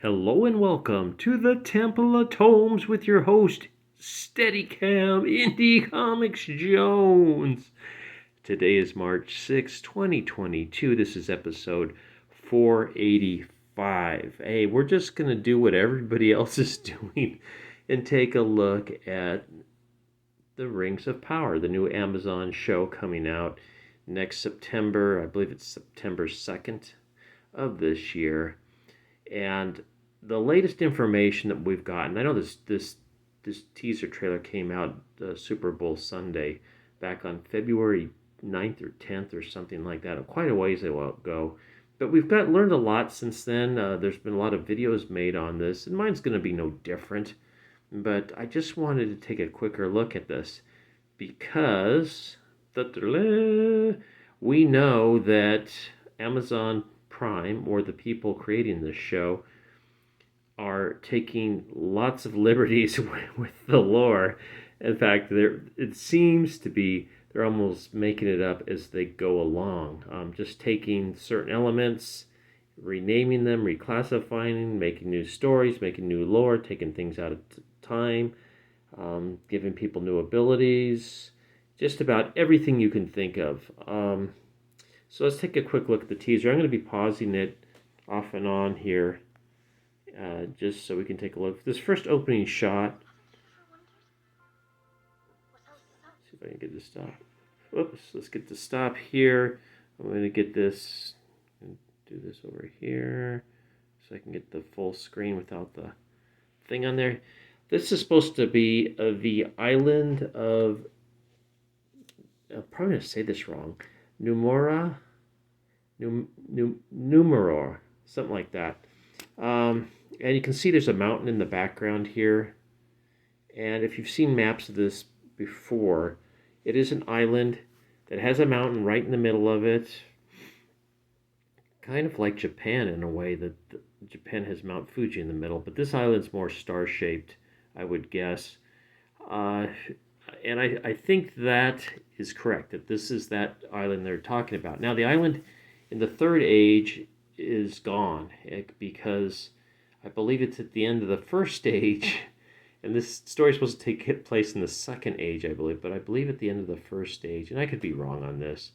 Hello and welcome to the Temple of Tomes with your host, Steadicam Indie Comics Jones. Today is March 6, 2022. This is episode 485. Hey, we're just going to do what everybody else is doing and take a look at the Rings of Power, the new Amazon show coming out next September. I believe it's September 2nd of this year. And the latest information that we've gotten, I know this teaser trailer came out Super Bowl Sunday back on February 9th or 10th or something like that, quite a ways ago. But we've learned a lot since then. There's been a lot of videos made on this, and mine's going to be no different. But I just wanted to take a quicker look at this because we know that Amazon Prime, or the people creating this show, are taking lots of liberties with the lore. In fact, it seems to be they're almost making it up as they go along, just taking certain elements, renaming them, reclassifying, making new stories, making new lore, taking things out of time, giving people new abilities, just about everything you can think of. So let's take a quick look at the teaser. I'm going to be pausing it off and on here just so we can take a look. This first opening shot. See if I can get this stop. Whoops, let's get the stop here. I'm going to get this and do this over here so I can get the full screen without the thing on there. This is supposed to be the island of, I'm probably going to say this wrong, Numeror, something like that. And you can see there's a mountain in the background here. And if you've seen maps of this before, it is an island that has a mountain right in the middle of it. Kind of like Japan in a way, that Japan has Mount Fuji in the middle, but this island's more star-shaped, I would guess. And I think that is correct, that this is that island they're talking about. Now, the island in the Third Age is gone because I believe it's at the end of the First Age, and this story is supposed to take place in the Second Age, I believe, but I believe at the end of the First Age, and I could be wrong on this.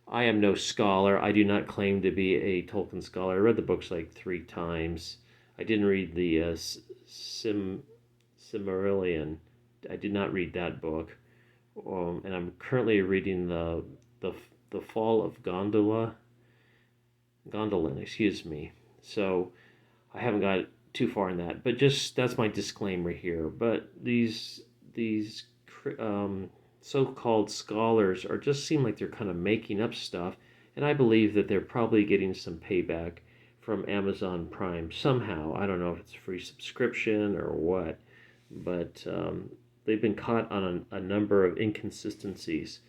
I am no scholar. I do not claim to be a Tolkien scholar. I read the books like 3 times. I didn't read the Silmarillion. I did not read that book, and I'm currently reading the Fall of Gondolin, excuse me. So I haven't got too far in that, but just that's my disclaimer here. But these so-called scholars just seem like they're kind of making up stuff, and I believe that they're probably getting some payback from Amazon Prime somehow. I don't know if it's a free subscription or what, but they've been caught on a number of inconsistencies.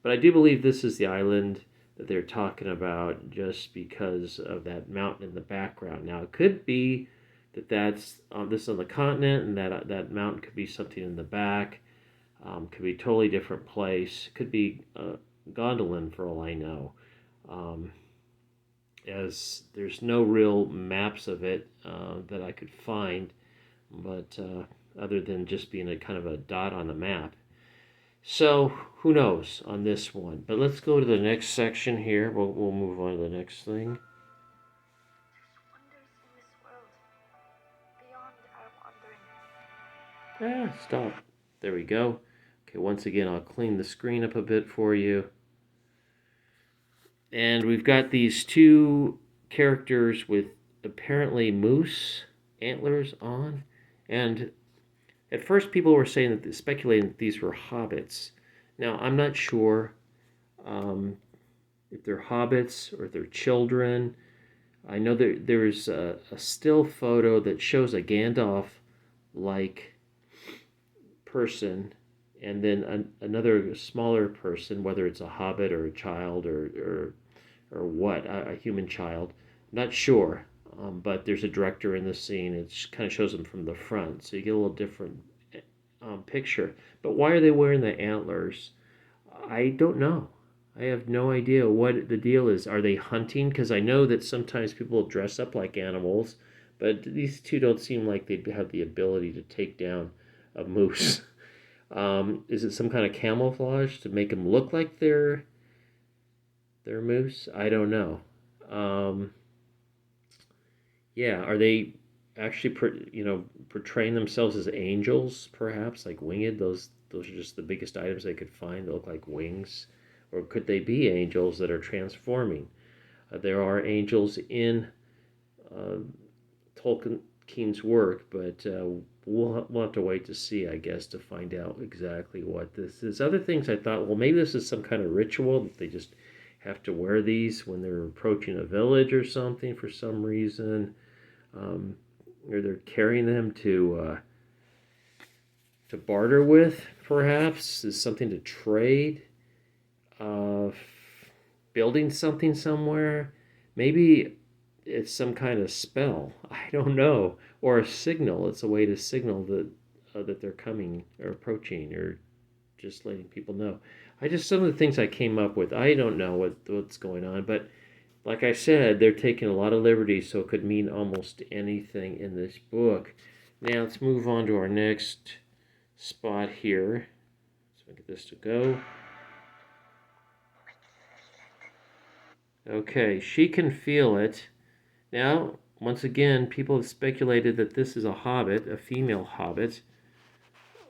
But I do believe this is the island that they're talking about just because of that mountain in the background. Now, it could be that that's this on the continent, and that mountain could be something in the back. Could be a totally different place. Could be Gondolin for all I know. As there's no real maps of it that I could find, but other than just being a kind of a dot on the map. So who knows on this one? But let's go to the next section here. We'll move on to the next thing. Stop. There we go. Okay, once again, I'll clean the screen up a bit for you. And we've got these 2 characters with apparently moose antlers on. And at first people were speculating that these were hobbits. Now, I'm not sure if they're hobbits or if they're children. I know there's a still photo that shows a Gandalf-like person, and then another smaller person, whether it's a hobbit or a child or what, a human child. I'm not sure, but there's a director in the scene. It kind of shows them from the front, so you get a little different picture. But why are they wearing the antlers? I don't know. I have no idea what the deal is. Are they hunting? Because I know that sometimes people dress up like animals, But these two don't seem like they have the ability to take down a moose. Is it some kind of camouflage to make them look like they're moose? I don't know. Um, yeah, are they actually portraying themselves as angels, perhaps like winged? Those are just the biggest items they could find that look like wings, or could they be angels that are transforming? There are angels in uh, Tolkien's work, but we'll have to wait to see, I guess, to find out exactly what this is. Other things I thought, well, maybe this is some kind of ritual that they just have to wear these when they're approaching a village or something for some reason, um, or they're carrying them to barter with, perhaps, is something to trade, uh, building something somewhere. Maybe it's some kind of spell. I don't know, or a signal. It's a way to signal that they're coming or approaching, or just letting people know. I just some of the things I came up with. I don't know what's going on, but like I said, they're taking a lot of liberties, so it could mean almost anything in this book. Now let's move on to our next spot here. Let's get this to go. Okay, she can feel it. Now, once again, people have speculated that this is a hobbit, a female hobbit,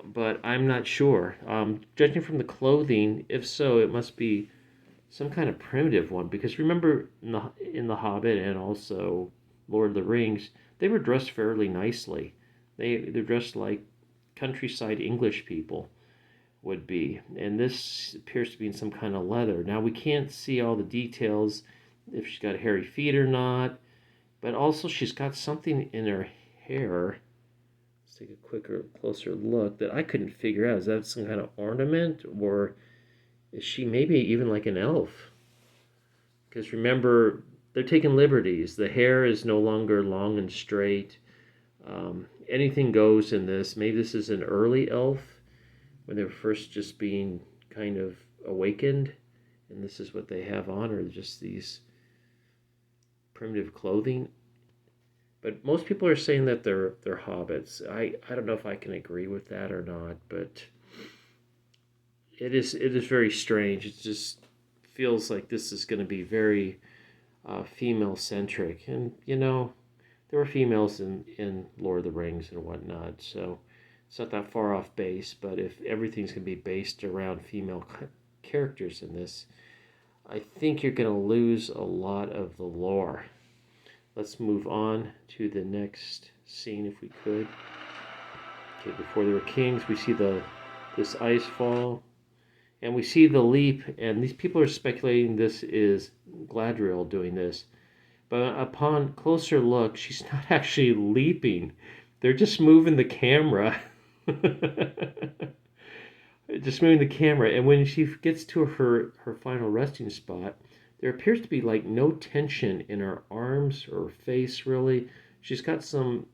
but I'm not sure. Judging from the clothing, if so, it must be some kind of primitive one. Because remember, in the Hobbit and also Lord of the Rings, they were dressed fairly nicely. They're dressed like countryside English people would be, and this appears to be in some kind of leather. Now we can't see all the details, if she's got hairy feet or not, but also she's got something in her hair. Let's take a closer look that I couldn't figure out. Is that some kind of ornament, or is she maybe even like an elf? Because remember, they're taking liberties. The hair is no longer long and straight. Anything goes in this. Maybe this is an early elf when they were first just being kind of awakened, and this is what they have on, or just these primitive clothing. But most people are saying that they're hobbits. I don't know if I can agree with that or not, but it is very strange. It just feels like this is going to be very female centric, and there were females in Lord of the Rings and whatnot, so it's not that far off base. But if everything's going to be based around female characters in this, I think you're going to lose a lot of the lore. Let's move on to the next scene if we could. Okay, before there were kings, we see this ice fall, and we see the leap, and these people are speculating this is Gladriel doing this. But upon closer look, she's not actually leaping. They're just moving the camera. Just moving the camera. And when she gets to her final resting spot, there appears to be like no tension in her arms or face, really. She's got some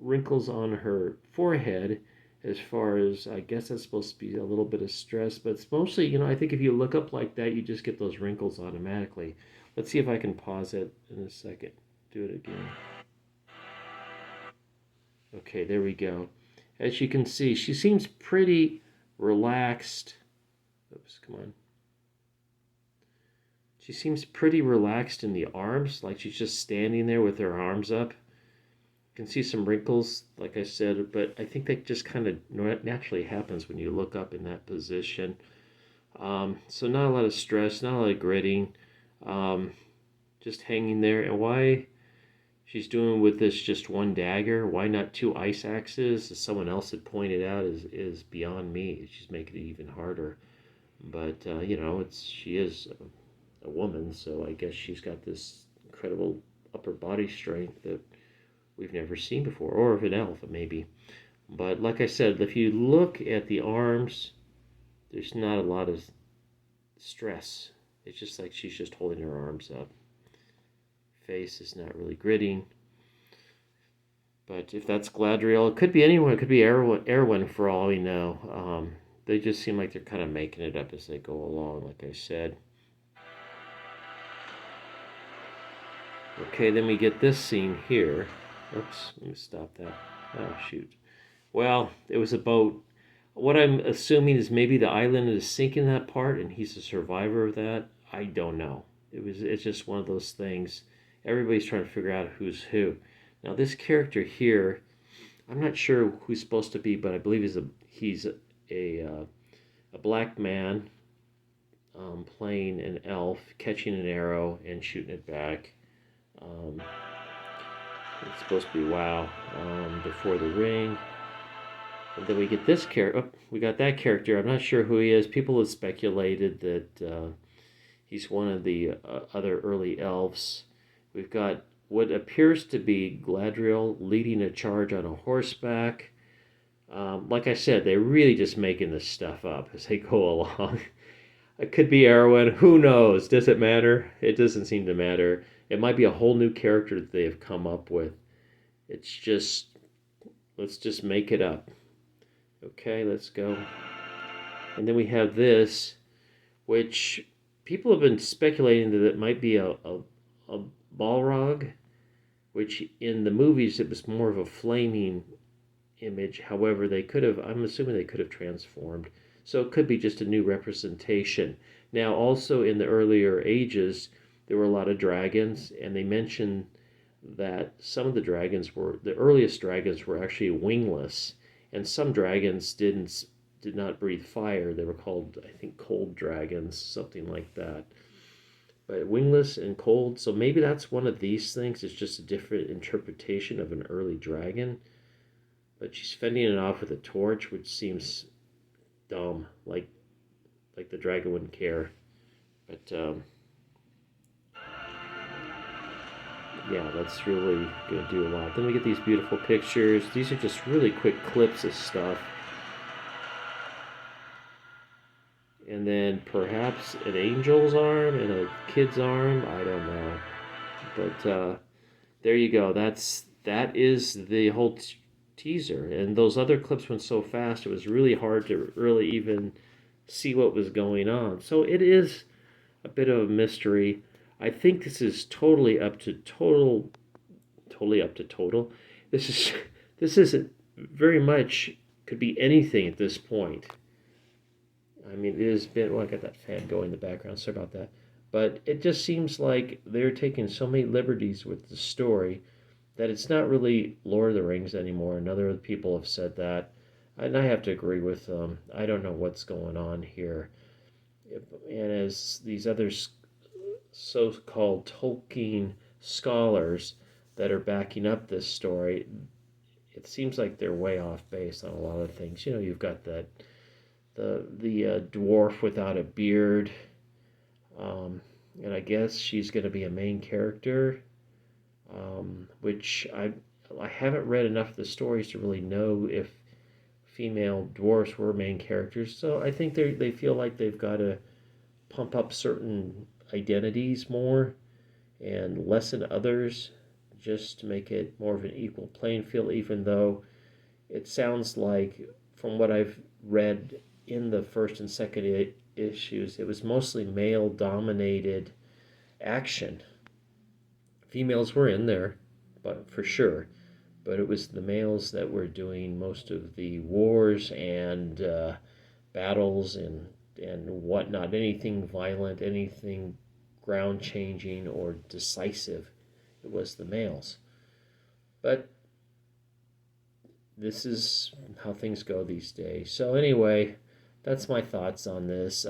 wrinkles on her forehead, as far as, I guess that's supposed to be a little bit of stress, but it's mostly, I think if you look up like that, you just get those wrinkles automatically. Let's see if I can pause it in a second. Do it again. Okay, there we go. As you can see, she seems pretty relaxed. Oops, come on. She seems pretty relaxed in the arms, like she's just standing there with her arms up. You can see some wrinkles, like I said, but I think that just kind of naturally happens when you look up in that position. So not a lot of stress, not a lot of gritting. Just hanging there. And why she's doing with this just one dagger, why not two ice axes, as someone else had pointed out, is beyond me. She's making it even harder. But she is a woman, so I guess she's got this incredible upper body strength that we've never seen before, or of an elf maybe. But like I said, if you look at the arms, there's not a lot of stress. It's just like she's just holding her arms up. Face is not really gritting. But if that's Gladriel, it could be anyone. It could be Erwin for all we know. They just seem like they're kind of making it up as they go along, like I said. Okay, then we get this scene here. Oops, let me stop that. Oh, shoot. Well, it was a boat. What I'm assuming is maybe the island is sinking that part and he's a survivor of that. I don't know. It's just one of those things. Everybody's trying to figure out who's who. Now this character here, I'm not sure who he's supposed to be, but I believe he's a black man playing an elf, catching an arrow and shooting it back. Um, it's supposed to be wow. Before the ring. And then we get this character. Oh, we got that character. I'm not sure who he is. People have speculated that he's one of the other early elves. We've got what appears to be Gladriel leading a charge on a horseback. Like I said, they're really just making this stuff up as they go along. It could be Erwin. Who knows? Does it matter? It doesn't seem to matter. It might be a whole new character that they have come up with. It's just, let's just make it up. Okay, let's go. And then we have this, which people have been speculating that it might be a Balrog, which in the movies it was more of a flaming image. However, I'm assuming they could have transformed. So it could be just a new representation. Now, also in the earlier ages, there were a lot of dragons, and they mentioned that some of the earliest dragons were actually wingless, and some dragons did not breathe fire. They were called, I think, cold dragons, something like that. But wingless and cold, so maybe that's one of these things. It's just a different interpretation of an early dragon. But she's fending it off with a torch, which seems dumb, like the dragon wouldn't care. But yeah, that's really going to do a lot. Then we get these beautiful pictures. These are just really quick clips of stuff. And then perhaps an angel's arm and a kid's arm. I don't know. But there you go. That is the whole teaser. And those other clips went so fast, it was really hard to really even see what was going on. So it is a bit of a mystery. I think this is totally up to total. This isn't very much, could be anything at this point. I mean, it has been. Well, I got that fan going in the background. Sorry about that. But it just seems like they're taking so many liberties with the story that it's not really Lord of the Rings anymore. And other people have said that, and I have to agree with them. I don't know what's going on here. And as these other so-called Tolkien scholars that are backing up this story, it seems like they're way off base on a lot of things. You've got the dwarf without a beard, and I guess she's going to be a main character, which I haven't read enough of the stories to really know if female dwarfs were main characters. So I think they feel like they've got to pump up certain identities more and lessen others, just to make it more of an equal playing field, even though it sounds like, from what I've read in the first and second issues, it was mostly male-dominated action. Females were in there, but for sure. But it was the males that were doing most of the wars and battles and whatnot. Anything violent, anything ground-changing or decisive, it was the males. But this is how things go these days. So anyway, that's my thoughts on this.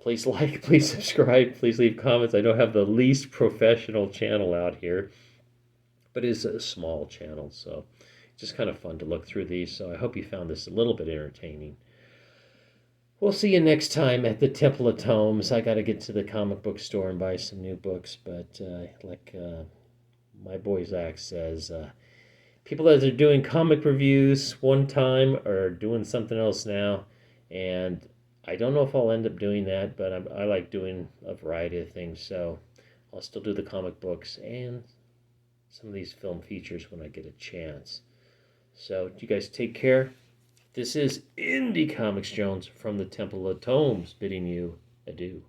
Please like, please subscribe, please leave comments. I don't have the least professional channel out here, but it is a small channel, so it's just kind of fun to look through these. So I hope you found this a little bit entertaining. We'll see you next time at the Temple of Tomes. I got to get to the comic book store and buy some new books, but like my boy Zach says, people that are doing comic reviews one time are doing something else now, and I don't know if I'll end up doing that, but I like doing a variety of things, so I'll still do the comic books and some of these film features when I get a chance. So you guys take care. This is Indie Comics Jones from the Temple of Tomes bidding you adieu.